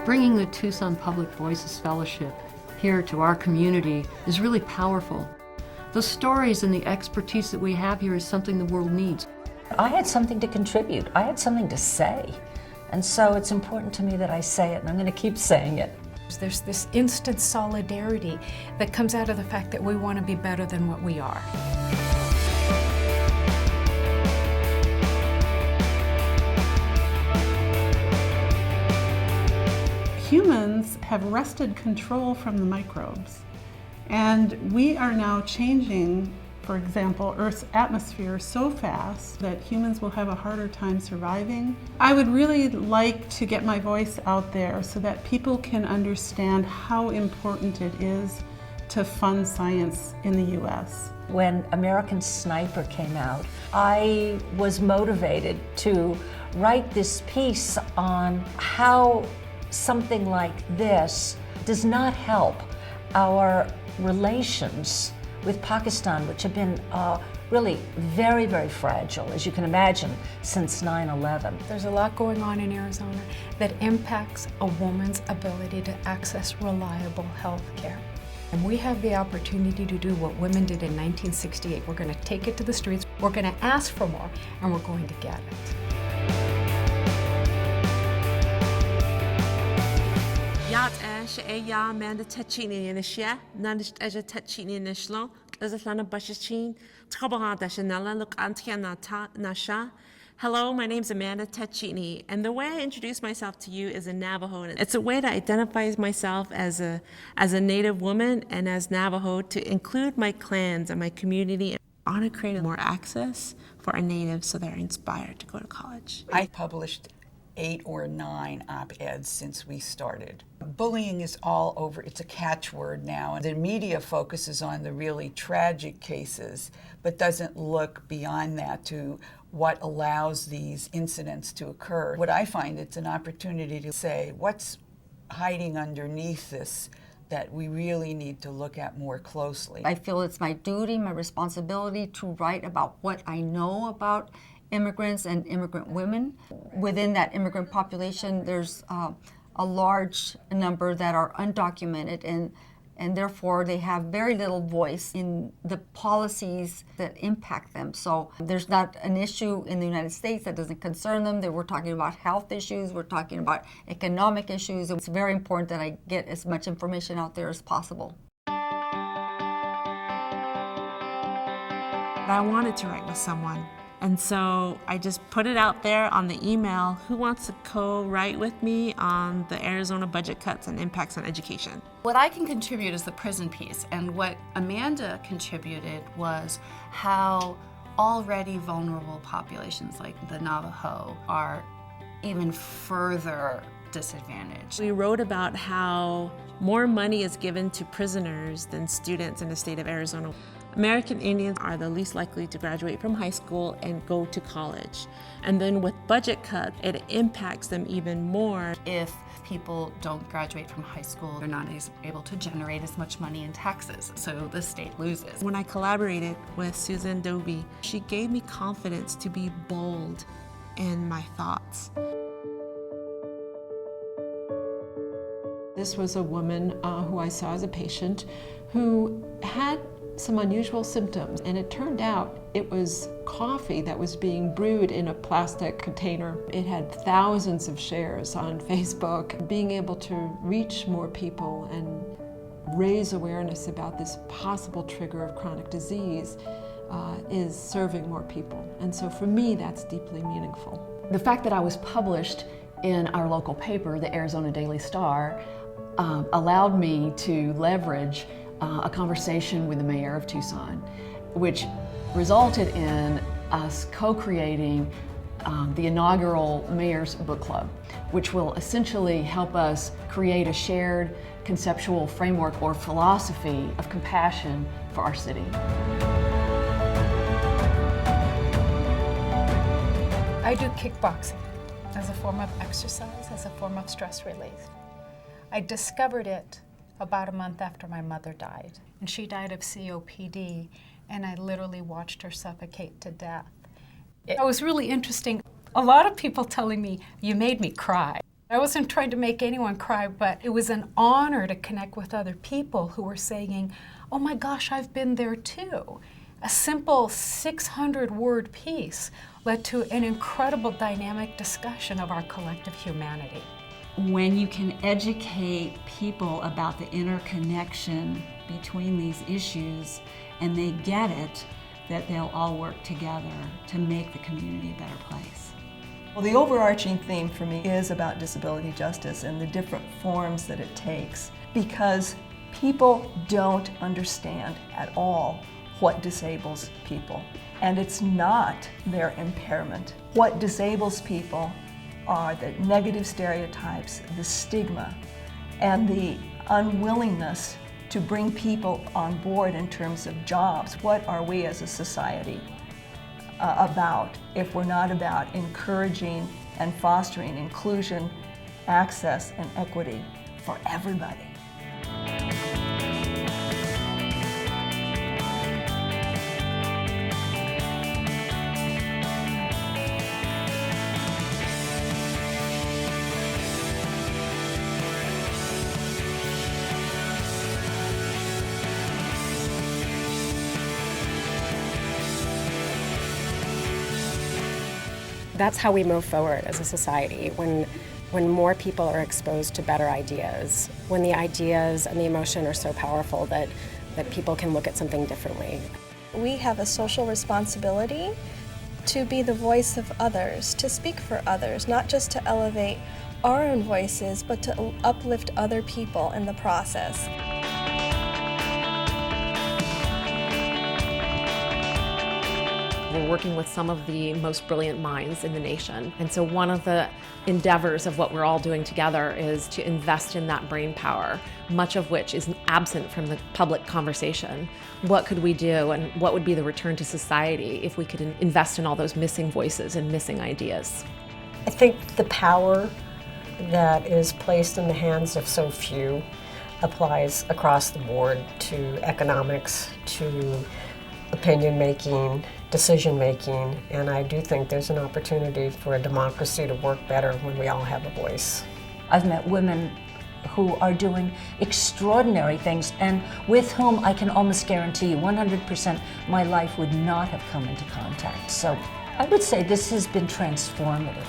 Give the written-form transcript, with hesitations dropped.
Bringing the Tucson Public Voices Fellowship here to our community is really powerful. The stories and the expertise that we have here is something the world needs. I had something to contribute. I had something to say. And so it's important to me that I say it, and I'm going to keep saying it. There's this instant solidarity that comes out of the fact that we want to be better than what we are. Humans have wrested control from the microbes, and we are now changing, for example, Earth's atmosphere so fast that humans will have a harder time surviving. I would really like to get my voice out there so that people can understand how important it is to fund science in the US. When American Sniper came out, I was motivated to write this piece on how something like this does not help our relations with Pakistan, which have been really very, very fragile, as you can imagine, since 9/11. There's a lot going on in Arizona that impacts a woman's ability to access reliable health care. And we have the opportunity to do what women did in 1968. We're going to take it to the streets, we're going to ask for more, and we're going to get it. Yat ash a ya man the touchini in the shia, nanish as a touchini in the shlon, as a fan of Bushachin, Trabaha Dashanella, look Antiana Nasha. Hello, my name's Amanda Tachini, and the way I introduce myself to you is in Navajo. It's a way that identifies myself as a Native woman and as Navajo to include my clans and my community. I want to create more access for our Natives so they're inspired to go to college. I published 8 or 9 op-eds since we started. Bullying is all over. It's a catchword now. The media focuses on the really tragic cases, but doesn't look beyond that to what allows these incidents to occur. What I find, it's an opportunity to say, what's hiding underneath this that we really need to look at more closely. I feel it's my duty, my responsibility to write about what I know about immigrants and immigrant women. Within that immigrant population, there's a large number that are undocumented, and therefore they have very little voice in the policies that impact them. So there's not an issue in the United States that doesn't concern them. That we're talking about health issues, we're talking about economic issues. It's very important that I get as much information out there as possible. I wanted to write with someone. And so I just put it out there on the email, who wants to co-write with me on the Arizona budget cuts and impacts on education? What I can contribute is the prison piece, and what Amanda contributed was how already vulnerable populations like the Navajo are even further disadvantaged. We wrote about how more money is given to prisoners than students in the state of Arizona. American Indians are the least likely to graduate from high school and go to college. And then with budget cuts, it impacts them even more. If people don't graduate from high school, they're not able to generate as much money in taxes, so the state loses. When I collaborated with Susan Dobie, she gave me confidence to be bold in my thoughts. This was a woman who I saw as a patient who had some unusual symptoms, and it turned out it was coffee that was being brewed in a plastic container. It had thousands of shares on Facebook. Being able to reach more people and raise awareness about this possible trigger of chronic disease is serving more people. And so for me, that's deeply meaningful. The fact that I was published in our local paper, the Arizona Daily Star, allowed me to leverage a conversation with the mayor of Tucson, which resulted in us co-creating the inaugural Mayor's Book Club, which will essentially help us create a shared conceptual framework or philosophy of compassion for our city. I do kickboxing as a form of exercise, as a form of stress relief. I discovered it about a month after my mother died. And she died of COPD, and I literally watched her suffocate to death. It was really interesting. A lot of people telling me, you made me cry. I wasn't trying to make anyone cry, but it was an honor to connect with other people who were saying, oh my gosh, I've been there too. A simple 600-word piece led to an incredible dynamic discussion of our collective humanity. When you can educate people about the interconnection between these issues and they get it, that they'll all work together to make the community a better place. Well, the overarching theme for me is about disability justice and the different forms that it takes, because people don't understand at all what disables people. And it's not their impairment. What disables people are the negative stereotypes, the stigma, and the unwillingness to bring people on board in terms of jobs. What are we as a society about if we're not about encouraging and fostering inclusion, access, and equity for everybody? That's how we move forward as a society, when more people are exposed to better ideas, when the ideas and the emotion are so powerful that people can look at something differently. We have a social responsibility to be the voice of others, to speak for others, not just to elevate our own voices, but to uplift other people in the process. We're working with some of the most brilliant minds in the nation. And so one of the endeavors of what we're all doing together is to invest in that brain power, much of which is absent from the public conversation. What could we do, and what would be the return to society if we could invest in all those missing voices and missing ideas? I think the power that is placed in the hands of so few applies across the board to economics, to opinion making, decision making, and I do think there's an opportunity for a democracy to work better when we all have a voice. I've met women who are doing extraordinary things and with whom I can almost guarantee you 100% my life would not have come into contact. So I would say this has been transformative.